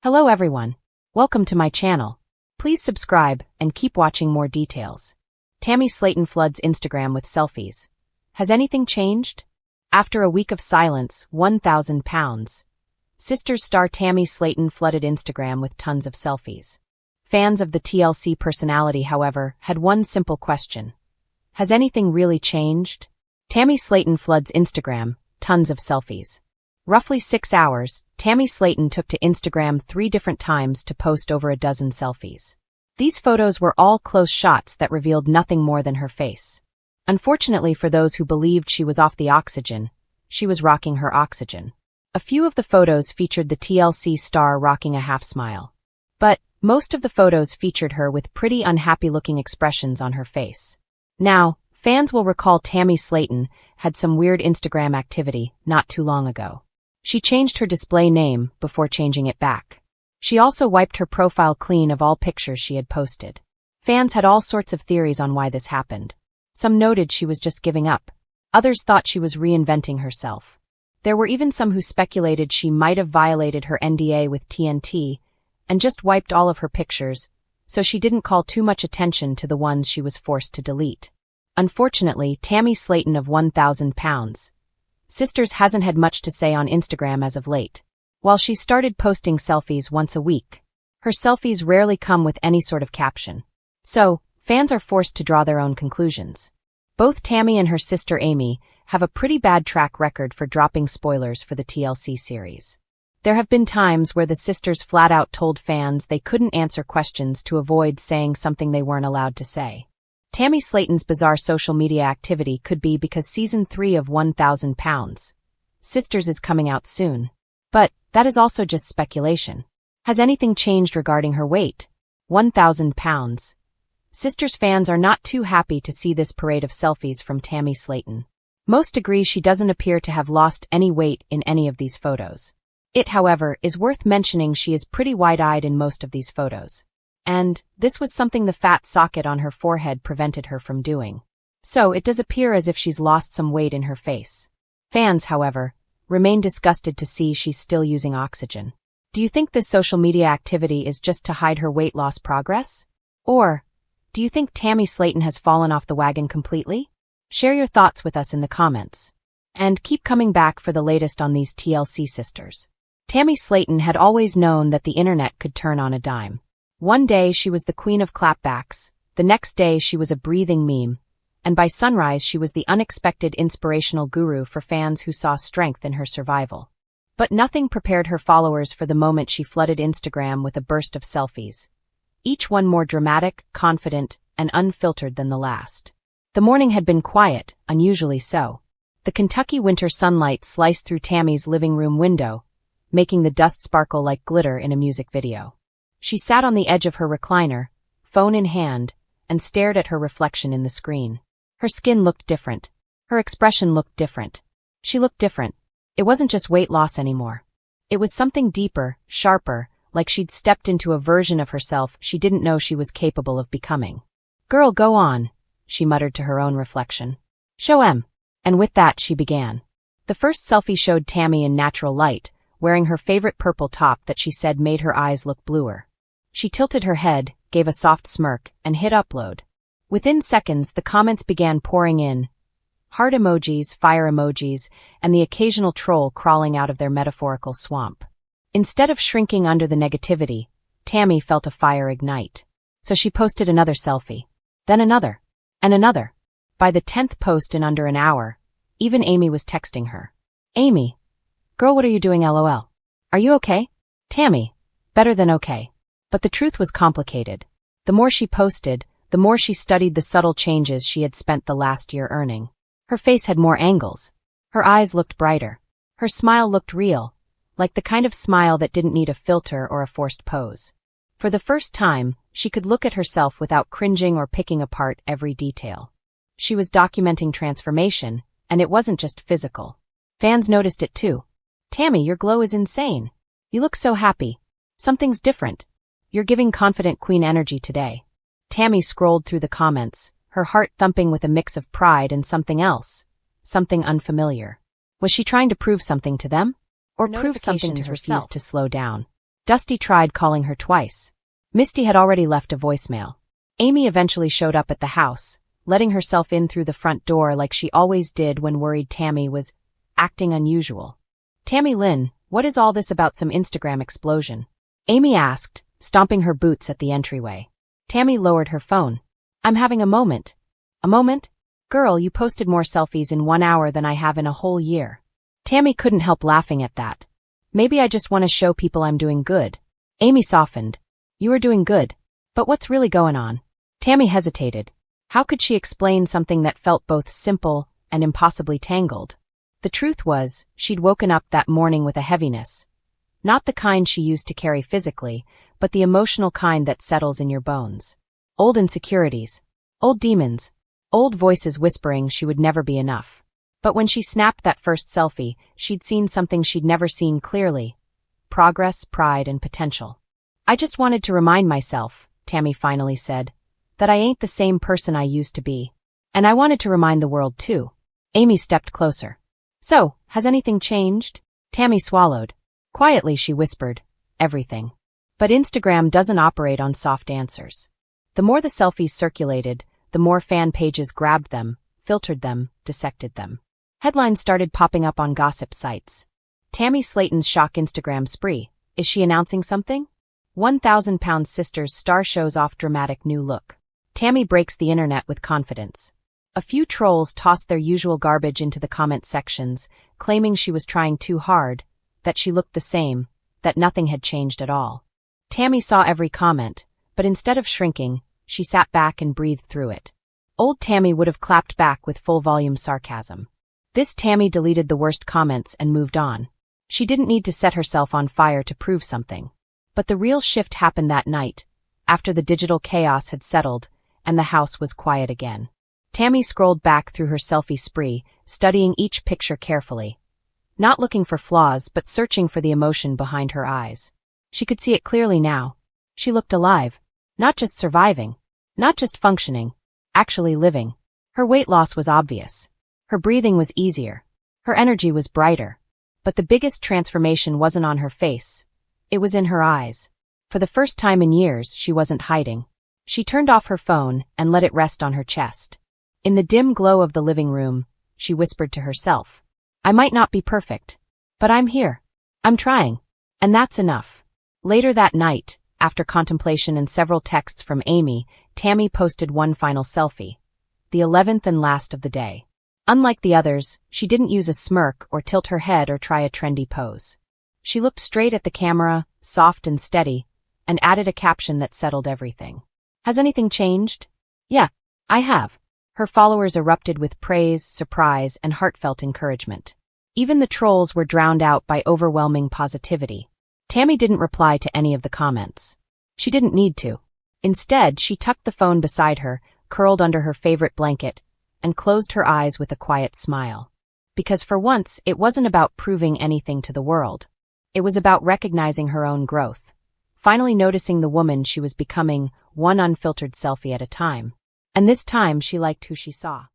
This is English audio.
Hello everyone. Welcome to my channel. Please subscribe and keep watching more details. Tammy Slaton floods Instagram with selfies. Has anything changed? After a week of silence, 1,000 pounds. Sisters star Tammy Slaton flooded Instagram with tons of selfies. Fans of the TLC personality, however, had one simple question. Has anything really changed? Tammy Slaton floods Instagram, tons of selfies. Roughly 6 hours, Tammy Slaton took to Instagram 3 different times to post over a dozen selfies. These photos were all close shots that revealed nothing more than her face. Unfortunately for those who believed she was off the oxygen, she was rocking her oxygen. A few of the photos featured the TLC star rocking a half smile. But most of the photos featured her with pretty unhappy-looking expressions on her face. Now, fans will recall Tammy Slaton had some weird Instagram activity not too long ago. She changed her display name before changing it back. She also wiped her profile clean of all pictures she had posted. Fans had all sorts of theories on why this happened. Some noted she was just giving up. Others thought she was reinventing herself. There were even some who speculated she might have violated her NDA with TNT and just wiped all of her pictures, so she didn't call too much attention to the ones she was forced to delete. Unfortunately, Tammy Slaton of 1,000 pounds. Sisters hasn't had much to say on Instagram as of late. While she started posting selfies once a week, her selfies rarely come with any sort of caption. So, fans are forced to draw their own conclusions. Both Tammy and her sister Amy have a pretty bad track record for dropping spoilers for the TLC series. There have been times where the sisters flat out told fans they couldn't answer questions to avoid saying something they weren't allowed to say. Tammy Slaton's bizarre social media activity could be because Season 3 of 1,000 pounds. Sisters is coming out soon. But that is also just speculation. Has anything changed regarding her weight? 1,000 pounds. Sisters fans are not too happy to see this parade of selfies from Tammy Slaton. Most agree she doesn't appear to have lost any weight in any of these photos. It, however, is worth mentioning she is pretty wide-eyed in most of these photos. And this was something the fat socket on her forehead prevented her from doing. So it does appear as if she's lost some weight in her face. Fans, however, remain disgusted to see she's still using oxygen. Do you think this social media activity is just to hide her weight loss progress? Or do you think Tammy Slaton has fallen off the wagon completely? Share your thoughts with us in the comments. And keep coming back for the latest on these TLC sisters. Tammy Slaton had always known that the internet could turn on a dime. One day she was the queen of clapbacks, the next day she was a breathing meme, and by sunrise she was the unexpected inspirational guru for fans who saw strength in her survival. But nothing prepared her followers for the moment she flooded Instagram with a burst of selfies. Each one more dramatic, confident, and unfiltered than the last. The morning had been quiet, unusually so. The Kentucky winter sunlight sliced through Tammy's living room window, making the dust sparkle like glitter in a music video. She sat on the edge of her recliner, phone in hand, and stared at her reflection in the screen. Her skin looked different. Her expression looked different. She looked different. It wasn't just weight loss anymore. It was something deeper, sharper, like she'd stepped into a version of herself she didn't know she was capable of becoming. "Girl, go on," she muttered to her own reflection. "Show 'em." And with that she began. The first selfie showed Tammy in natural light, wearing her favorite purple top that she said made her eyes look bluer. She tilted her head, gave a soft smirk, and hit upload. Within seconds, the comments began pouring in. Heart emojis, fire emojis, and the occasional troll crawling out of their metaphorical swamp. Instead of shrinking under the negativity, Tammy felt a fire ignite. So she posted another selfie. Then another. And another. By the 10th post in under an hour, even Amy was texting her. "Amy. Girl, what are you doing, LOL? Are you okay?" Tammy. "Better than okay." But the truth was complicated. The more she posted, the more she studied the subtle changes she had spent the last year earning. Her face had more angles. Her eyes looked brighter. Her smile looked real, like the kind of smile that didn't need a filter or a forced pose. For the first time, she could look at herself without cringing or picking apart every detail. She was documenting transformation, and it wasn't just physical. Fans noticed it too. "Tammy, your glow is insane. You look so happy. Something's different. You're giving confident queen energy today." Tammy scrolled through the comments, her heart thumping with a mix of pride and something else, something unfamiliar. Was she trying to prove something to them? Or prove something to herself? Refused to slow down. Dusty tried calling her twice. Misty had already left a voicemail. Amy eventually showed up at the house, letting herself in through the front door like she always did when worried Tammy was acting unusual. "Tammy Lynn, what is all this about some Instagram explosion?" Amy asked, stomping her boots at the entryway. Tammy lowered her phone. "I'm having a moment." "A moment? Girl, you posted more selfies in 1 hour than I have in a whole year." Tammy couldn't help laughing at that. "Maybe I just want to show people I'm doing good." Amy softened. "You are doing good. But what's really going on?" Tammy hesitated. How could she explain something that felt both simple and impossibly tangled? The truth was, she'd woken up that morning with a heaviness. Not the kind she used to carry physically, but the emotional kind that settles in your bones. Old insecurities. Old demons. Old voices whispering she would never be enough. But when she snapped that first selfie, she'd seen something she'd never seen clearly. Progress, pride, and potential. "I just wanted to remind myself," Tammy finally said, "that I ain't the same person I used to be. And I wanted to remind the world too." Amy stepped closer. "So, has anything changed?" Tammy swallowed. Quietly she whispered, "Everything." But Instagram doesn't operate on soft answers. The more the selfies circulated, the more fan pages grabbed them, filtered them, dissected them. Headlines started popping up on gossip sites. Tammy Slaton's shock Instagram spree. Is she announcing something? 1,000-pound sisters star shows off dramatic new look. Tammy breaks the internet with confidence. A few trolls tossed their usual garbage into the comment sections, claiming she was trying too hard, that she looked the same, that nothing had changed at all. Tammy saw every comment, but instead of shrinking, she sat back and breathed through it. Old Tammy would have clapped back with full-volume sarcasm. This Tammy deleted the worst comments and moved on. She didn't need to set herself on fire to prove something. But the real shift happened that night, after the digital chaos had settled and the house was quiet again. Tammy scrolled back through her selfie spree, studying each picture carefully. Not looking for flaws, but searching for the emotion behind her eyes. She could see it clearly now. She looked alive. Not just surviving. Not just functioning. Actually living. Her weight loss was obvious. Her breathing was easier. Her energy was brighter. But the biggest transformation wasn't on her face. It was in her eyes. For the first time in years, she wasn't hiding. She turned off her phone and let it rest on her chest. In the dim glow of the living room, she whispered to herself, "I might not be perfect, but I'm here. I'm trying. And that's enough." Later that night, after contemplation and several texts from Amy, Tammy posted one final selfie. The 11th and last of the day. Unlike the others, she didn't use a smirk or tilt her head or try a trendy pose. She looked straight at the camera, soft and steady, and added a caption that settled everything. "Has anything changed?" "Yeah, I have." Her followers erupted with praise, surprise, and heartfelt encouragement. Even the trolls were drowned out by overwhelming positivity. Tammy didn't reply to any of the comments. She didn't need to. Instead, she tucked the phone beside her, curled under her favorite blanket, and closed her eyes with a quiet smile. Because for once, it wasn't about proving anything to the world. It was about recognizing her own growth. Finally noticing the woman she was becoming, one unfiltered selfie at a time. And this time she liked who she saw.